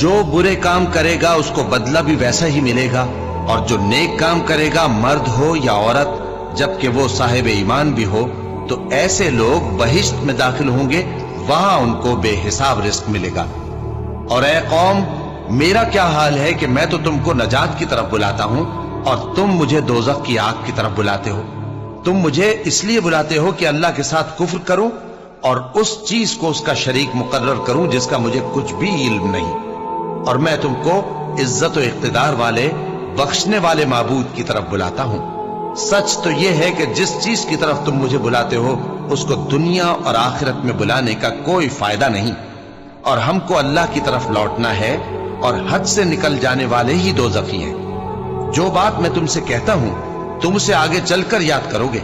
जो बुरे काम करेगा उसको बदला भी वैसा ही मिलेगा, और जो नेक काम करेगा मर्द हो या औरत जबकि वो साहिब ईमान भी हो, तो ऐसे लोग बहिश्त में दाखिल होंगे, वहां उनको बेहिसाब रिस्क मिलेगा। और ऐ कौम, मेरा क्या हाल है कि मैं तो तुमको नजात की तरफ बुलाता हूं और तुम मुझे दोज़ख की आग की तरफ बुलाते हो। तुम मुझे इसलिए बुलाते हो कि अल्लाह के साथ कुफ्र करूं और उस चीज को उसका शरीक मुकर्रर करूं जिसका मुझे कुछ भी इल्म नहीं, और मैं तुमको इज्जत और इख्तिदार वाले बख्शने वाले माबूद की तरफ बुलाता हूं। सच तो यह है कि जिस चीज की तरफ तुम मुझे बुलाते हो उसको दुनिया और आखिरत में बुलाने का कोई फायदा नहीं, और हमको अल्लाह की तरफ लौटना है, और हद से निकल जाने वाले ही दोज़खी हैं। जो बात मैं तुमसे कहता हूं तुम उसे आगे चलकर याद करोगे,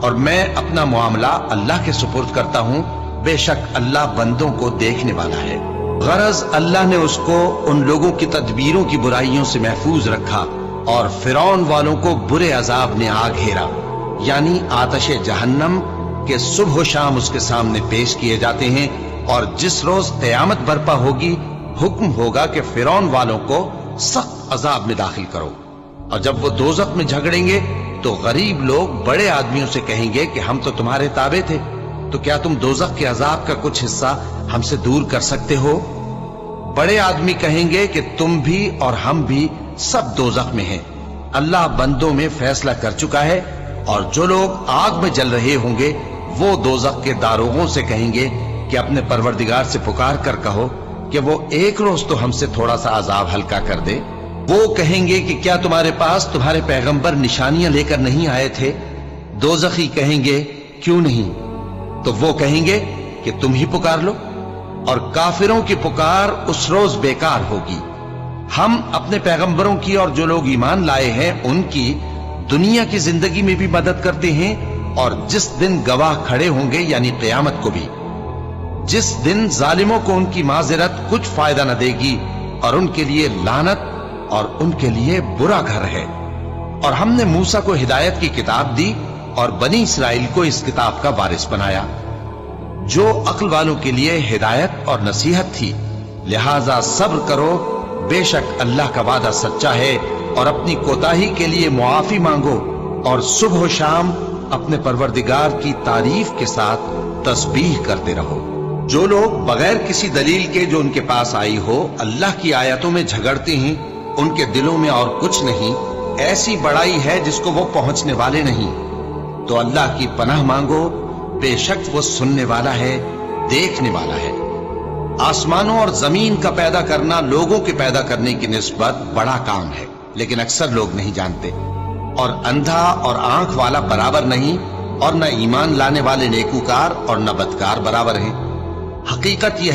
और मैं अपना मामला अल्लाह के सुपुर्द करता हूं। बेशक अल्लाह बंदों को देखने वाला है। गरज अल्लाह ने उसको उन लोगों की तदबीरों की बुराइयों से महफूज रखा, और फिरौन वालों को बुरे अजाब ने आ घेरा, यानी आतशे जहन्नम के सुबह शाम उसके सामने पेश किए जाते हैं। और जिस रोज क़यामत बर्पा होगी, हुक्म होगा कि फिरौन वालों को सख्त अजाब में दाखिल करो। और जब वो दोज़ख में झगड़ेंगे तो गरीब लोग बड़े आदमियों से कहेंगे कि हम तो तुम्हारे ताबे थे, तो क्या तुम दोज़ख के अजाब का कुछ हिस्सा हमसे दूर कर सकते हो? बड़े आदमी कहेंगे कि तुम भी और हम भी सब दोज़ख में हैं। अल्लाह बंदों में फैसला कर चुका है, और जो लोग आग में जल रहे होंगे वो दोज़ख के दारोगों से कहेंगे कि अपने परवरदिगार से पुकार कर कहो कि वो एक रोज तो हमसे थोड़ा सा अजाब हल्का कर दे। वो कहेंगे कि क्या तुम्हारे पास तुम्हारे पैगंबर निशानियां लेकर नहीं आए थे? दोज़खी कहेंगे क्यों नहीं? तो वो कहेंगे कि तुम ही पुकार लो, और काफिरों की पुकार उस रोज बेकार होगी। हम अपने पैगंबरों की और जो लोग ईमान लाए हैं उनकी दुनिया की जिंदगी में भी मदद करते हैं, और जिस दिन गवाह खड़े होंगे यानी क़यामत को भी, जिस दिन जालिमों को उनकी माज़िरत कुछ फायदा न देगी, और उनके लिए लानत और उनके लिए बुरा घर है। और हमने मूसा को हिदायत की किताब दी और बनी इसराइल को इस किताब का वारिस बनाया, जो अक्ल वालों के लिए हिदायत और नसीहत थी। लिहाजा सब्र करो, बेशक अल्लाह का वादा सच्चा है, और अपनी कोताही के लिए मुआफी मांगो, और सुबह शाम अपने परवरदिगार की तारीफ के साथ तस्बीह करते रहो। जो लोग बगैर किसी दलील के जो उनके पास आई हो अल्लाह की आयतों में झगड़ते हैं, उनके दिलों में और कुछ नहीं, ऐसी बड़ाई है जिसको वो पहुंचने वाले नहीं। तो अल्लाह की पनाह मांगो, बेशक वो सुनने वाला है, देखने वाला है। आसमानों और जमीन का पैदा करना लोगों के पैदा करने की निस्बत बड़ा काम है, लेकिन अक्सर लोग नहीं जानते। और अंधा और आंख वाला बराबर नहीं, और न ईमान लाने वाले नेकूकार और न बदकार बराबर हैं। हकीकत यह है